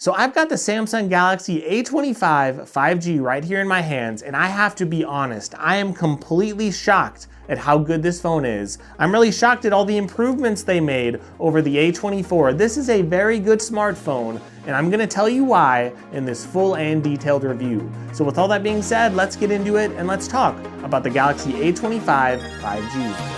So I've got the Samsung Galaxy A25 5G right here in my hands, and I have to be honest, I am completely shocked at how good this phone is. I'm really shocked at all the improvements they made over the A24. This is a very good smartphone, and I'm gonna tell you why in this full and detailed review. So with all that being said, let's get into it and let's talk about the Galaxy A25 5G.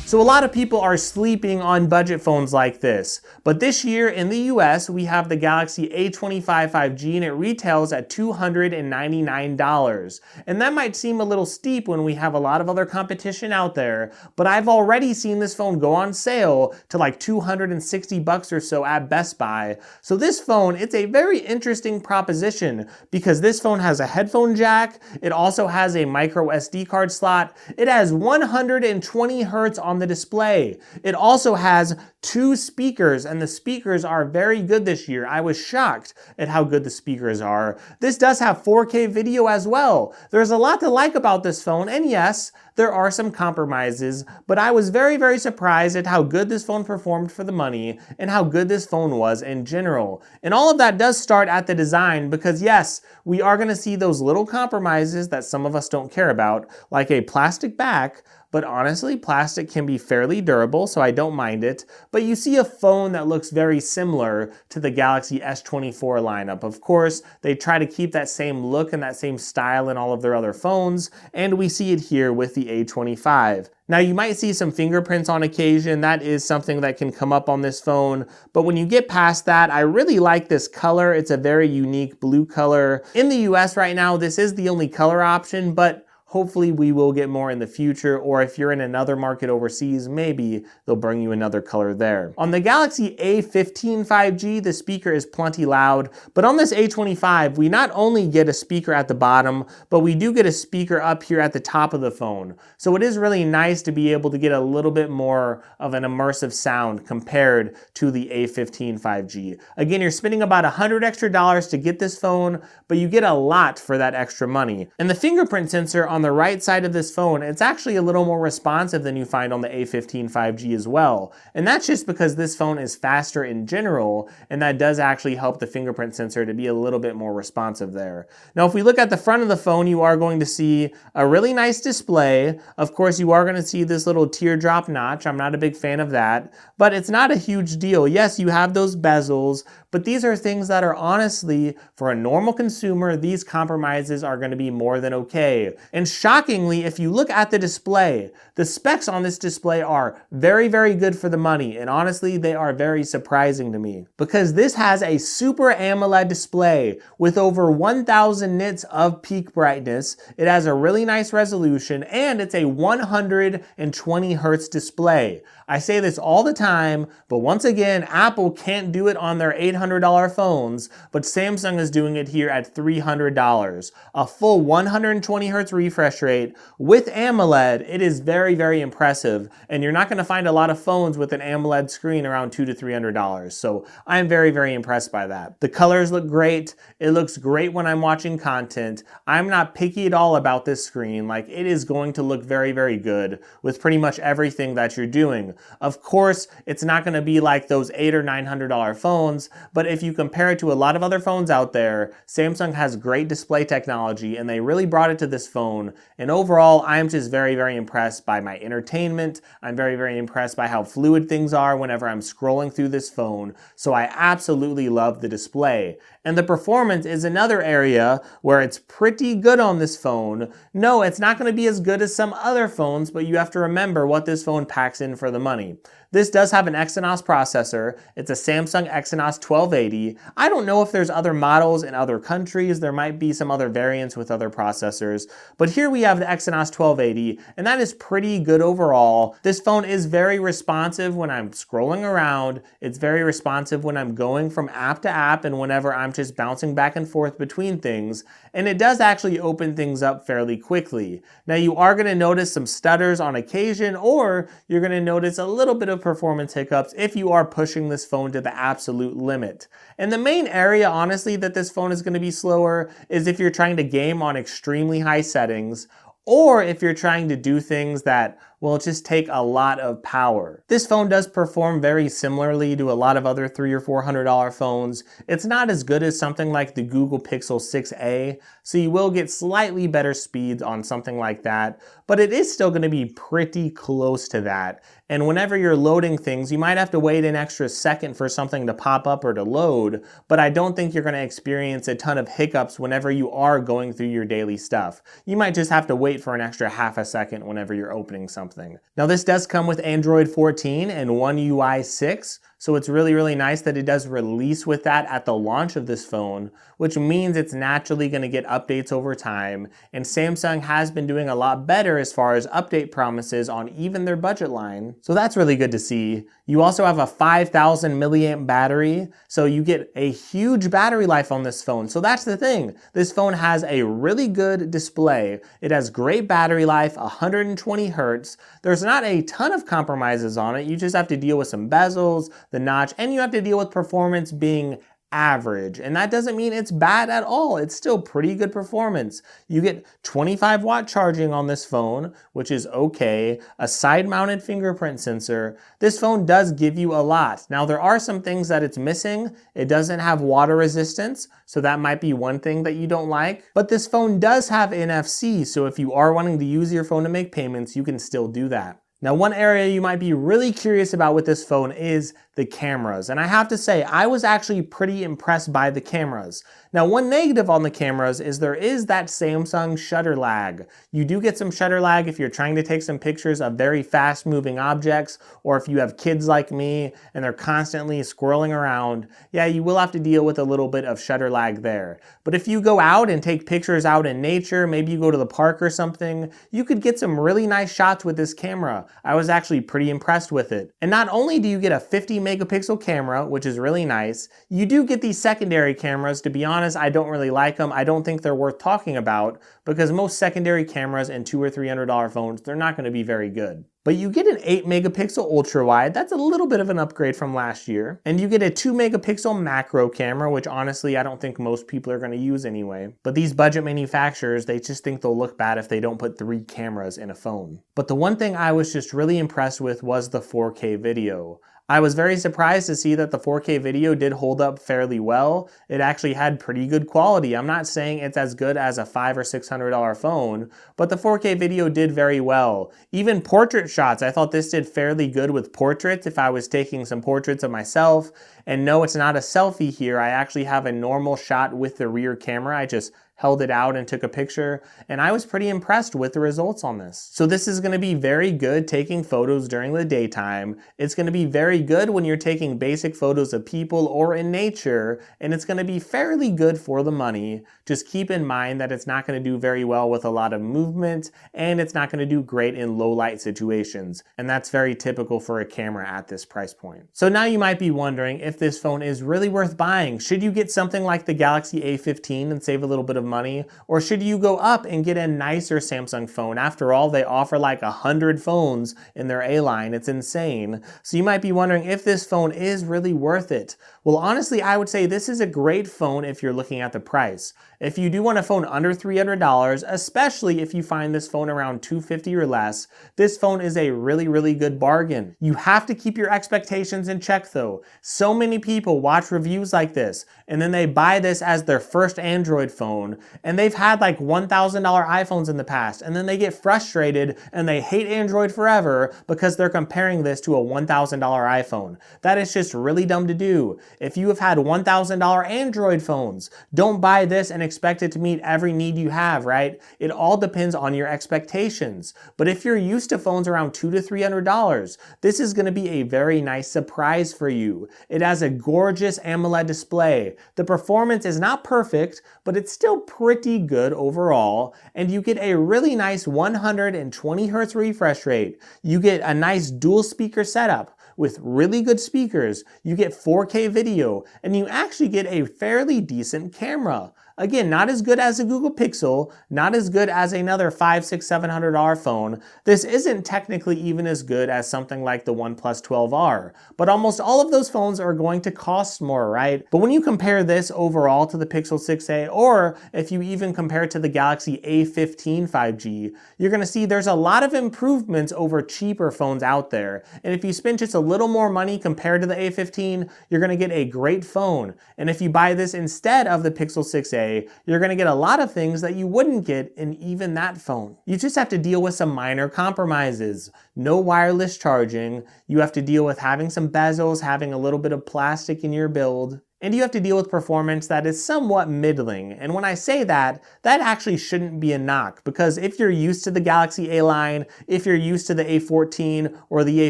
So a lot of people are sleeping on budget phones like this, but this year in the US, we have the Galaxy A25 5G and it retails at $299. And that might seem a little steep when we have a lot of other competition out there, but I've already seen this phone go on sale to like $260 or so at Best Buy. So this phone, it's a very interesting proposition because this phone has a headphone jack, it also has a micro SD card slot, it has 120 hertz on the display. It also has 2 speakers, and the speakers are very good this year. I was shocked at how good the speakers are. This does have 4K video as well. There's a lot to like about this phone, and yes, there are some compromises, but I was very, very surprised at how good this phone performed for the money and how good this phone was in general. And all of that does start at the design because yes, we are going to see those little compromises that some of us don't care about, like a plastic back, but honestly, plastic can be fairly durable, so I don't mind it. But you see a phone that looks very similar to the Galaxy S24 lineup. Of course, they try to keep that same look and that same style in all of their other phones, and we see it here with the A25. Now you might see some fingerprints on occasion, that is something that can come up on this phone, but when you get past that, I really like this color. It's a very unique blue color. In the US right now, this is the only color option, but hopefully we will get more in the future, or if you're in another market overseas, maybe they'll bring you another color there. On the Galaxy A15 5G, the speaker is plenty loud, but on this A25, we not only get a speaker at the bottom, but we do get a speaker up here at the top of the phone. So it is really nice to be able to get a little bit more of an immersive sound compared to the A15 5G. Again, you're spending about $100 extra to get this phone, but you get a lot for that extra money. And the fingerprint sensor on the right side of this phone, it's actually a little more responsive than you find on the A15 5G as well. And that's just because this phone is faster in general, and that does actually help the fingerprint sensor to be a little bit more responsive there. Now, if we look at the front of the phone, you are going to see a really nice display. Of course, you are going to see this little teardrop notch. I'm not a big fan of that, but it's not a huge deal. Yes, you have those bezels, but these are things that are honestly, for a normal consumer, these compromises are going to be more than okay. And shockingly, if you look at the display, the specs on this display are very, very good for the money. And honestly, they are very surprising to me because this has a Super AMOLED display with over 1000 nits of peak brightness. It has a really nice resolution and it's a 120 hertz display. I say this all the time, but once again, Apple can't do it on their $800 phones, but Samsung is doing it here at $300. A full 120 hertz refresh rate with AMOLED, it is very, very impressive, and you're not going to find a lot of phones with an AMOLED screen around $200 to $300, so I'm very, very impressed by that. The colors look great, it looks great when I'm watching content. I'm not picky at all about this screen, like it is going to look very, very good with pretty much everything that you're doing. Of course, it's not going to be like those $800 or $900 phones, but if you compare it to a lot of other phones out there, Samsung has great display technology and they really brought it to this phone. And overall, I'm just very, very impressed by my entertainment. I'm very, very impressed by how fluid things are whenever I'm scrolling through this phone. So I absolutely love the display. And the performance is another area where it's pretty good on this phone. No, it's not going to be as good as some other phones, but you have to remember what this phone packs in for the money. This does have an Exynos processor. It's a Samsung Exynos 1280. I don't know if there's other models in other countries. There might be some other variants with other processors. But here we have the Exynos 1280, and that is pretty good overall. This phone is very responsive when I'm scrolling around. It's very responsive when I'm going from app to app and whenever I'm just bouncing back and forth between things. And it does actually open things up fairly quickly. Now you are going to notice some stutters on occasion, or you're going to notice a little bit of performance hiccups if you are pushing this phone to the absolute limit. And the main area, honestly, that this phone is going to be slower is if you're trying to game on extremely high settings, or if you're trying to do things that will just take a lot of power. This phone does perform very similarly to a lot of other $300 or $400 phones. It's not as good as something like the Google Pixel 6a, so you will get slightly better speeds on something like that, but it is still going to be pretty close to that. And whenever you're loading things, you might have to wait an extra second for something to pop up or to load, but I don't think you're going to experience a ton of hiccups whenever you are going through your daily stuff. You might just have to wait for an extra half a second whenever you're opening something. Now this does come with Android 14 and One UI 6, so it's really nice that it does release with that at the launch of this phone, which means it's naturally going to get updates over time, and Samsung has been doing a lot better as far as update promises on even their budget line, so that's really good to see. You also have a 5,000 milliamp battery, so you get a huge battery life on this phone. So that's the thing. This phone has a really good display. It has great battery life, 120 Hertz. There's not a ton of compromises on it. You just have to deal with some bezels, the notch, and you have to deal with performance being average, and that doesn't mean it's bad at all. It's still pretty good performance. You get 25-watt charging on this phone, which is okay, a side-mounted fingerprint sensor. This phone does give you a lot. Now there are some things that it's missing. It doesn't have water resistance, so that might be one thing that you don't like, but this phone does have NFC, so if you are wanting to use your phone to make payments, you can still do that. Now, one area you might be really curious about with this phone is the cameras. And I have to say, I was actually pretty impressed by the cameras. Now, one negative on the cameras is there is that Samsung shutter lag. You do get some shutter lag if you're trying to take some pictures of very fast moving objects, or if you have kids like me and they're constantly squirreling around. Yeah, you will have to deal with a little bit of shutter lag there. But if you go out and take pictures out in nature, maybe you go to the park or something, you could get some really nice shots with this camera. I was actually pretty impressed with it. And not only do you get a 50 megapixel camera, which is really nice, you do get these secondary cameras. To be honest, I don't really like them. I don't think they're worth talking about because most secondary cameras in $200 or $300 phones, they're not going to be very good. But you get an 8 megapixel ultra wide, that's a little bit of an upgrade from last year. And you get a 2 megapixel macro camera, which honestly I don't think most people are going to use anyway. But these budget manufacturers, they just think they'll look bad if they don't put 3 cameras in a phone. But the one thing I was just really impressed with was the 4K video. I was very surprised to see that the 4K video did hold up fairly well. It actually had pretty good quality. I'm not saying it's as good as a $500 or $600 phone, but the 4K video did very well. Even portrait shots, I thought this did fairly good with portraits if I was taking some portraits of myself. And no, it's not a selfie here. I actually have a normal shot with the rear camera. I just held it out and took a picture, and I was pretty impressed with the results on this. So this is going to be very good taking photos during the daytime. It's going to be very good when you're taking basic photos of people or in nature, and it's going to be fairly good for the money. Just keep in mind that it's not going to do very well with a lot of movement, and it's not going to do great in low light situations, and that's very typical for a camera at this price point. So now you might be wondering if this phone is really worth buying. Should you get something like the Galaxy A15 and save a little bit of money, or should you go up and get a nicer Samsung phone? After all, they offer like 100 phones in their A line. It's insane. So you might be wondering if this phone is really worth it. Well, honestly, I would say this is a great phone if you're looking at the price. If you do want a phone under $300, especially if you find this phone around $250 or less, this phone is a really good bargain. You have to keep your expectations in check though. So many people watch reviews like this, and then they buy this as their first Android phone, and they've had like $1,000 iPhones in the past, and then they get frustrated and they hate Android forever because they're comparing this to a $1,000 iPhone. That is just really dumb to do. If you have had $1,000 Android phones, don't buy this and expect it to meet every need you have, right? It all depends on your expectations. But if you're used to phones around $200 to $300, this is going to be a very nice surprise for you. It has a gorgeous AMOLED display. The performance is not perfect, but it's still pretty good overall, and you get a really nice 120 Hz refresh rate. You get a nice dual speaker setup with really good speakers. You get 4K video, and you actually get a fairly decent camera. Again, not as good as a Google Pixel, not as good as another $500, $600, $700 phone. This isn't technically even as good as something like the OnePlus 12R, but almost all of those phones are going to cost more, right? But when you compare this overall to the Pixel 6a, or if you even compare it to the Galaxy A15 5G, you're gonna see there's a lot of improvements over cheaper phones out there. And if you spend just a little more money compared to the A15, you're gonna get a great phone. And if you buy this instead of the Pixel 6a, you're gonna get a lot of things that you wouldn't get in even that phone. You just have to deal with some minor compromises. No wireless charging. You have to deal with having some bezels, having a little bit of plastic in your build. And you have to deal with performance that is somewhat middling. And when I say that, that actually shouldn't be a knock, because if you're used to the Galaxy A line, if you're used to the A14 or the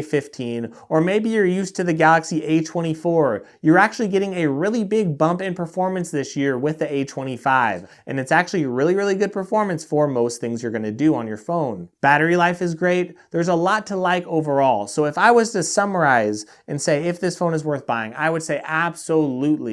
A15, or maybe you're used to the Galaxy A24, you're actually getting a really big bump in performance this year with the A25. And it's actually really, really good performance for most things you're gonna do on your phone. Battery life is great. There's a lot to like overall. So if I was to summarize and say if this phone is worth buying, I would say absolutely.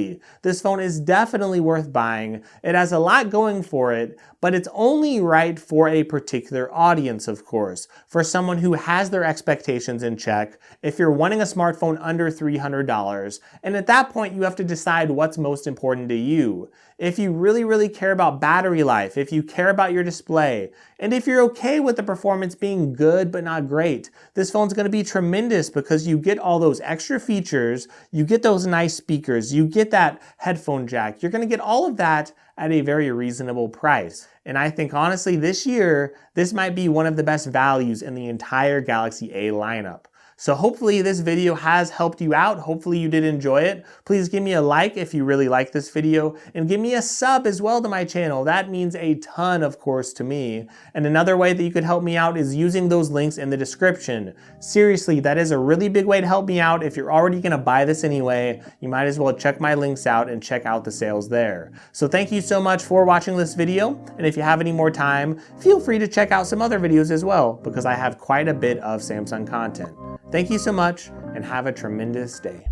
This phone is definitely worth buying. It has a lot going for it, but it's only right for a particular audience, of course. For someone who has their expectations in check, if you're wanting a smartphone under $300, and at that point you have to decide what's most important to you. If you really, really care about battery life, if you care about your display, and if you're okay with the performance being good but not great, this phone's gonna be tremendous because you get all those extra features, you get those nice speakers, you get that headphone jack, you're gonna get all of that at a very reasonable price. And I think honestly this year, this might be one of the best values in the entire Galaxy A lineup. So hopefully this video has helped you out. Hopefully you did enjoy it. Please give me a like if you really like this video, and give me a sub as well to my channel. That means a ton, of course, to me. And another way that you could help me out is using those links in the description. Seriously, that is a really big way to help me out. If you're already gonna buy this anyway, you might as well check my links out and check out the sales there. So thank you so much for watching this video. And if you have any more time, feel free to check out some other videos as well, because I have quite a bit of Samsung content. Thank you so much, and have a tremendous day.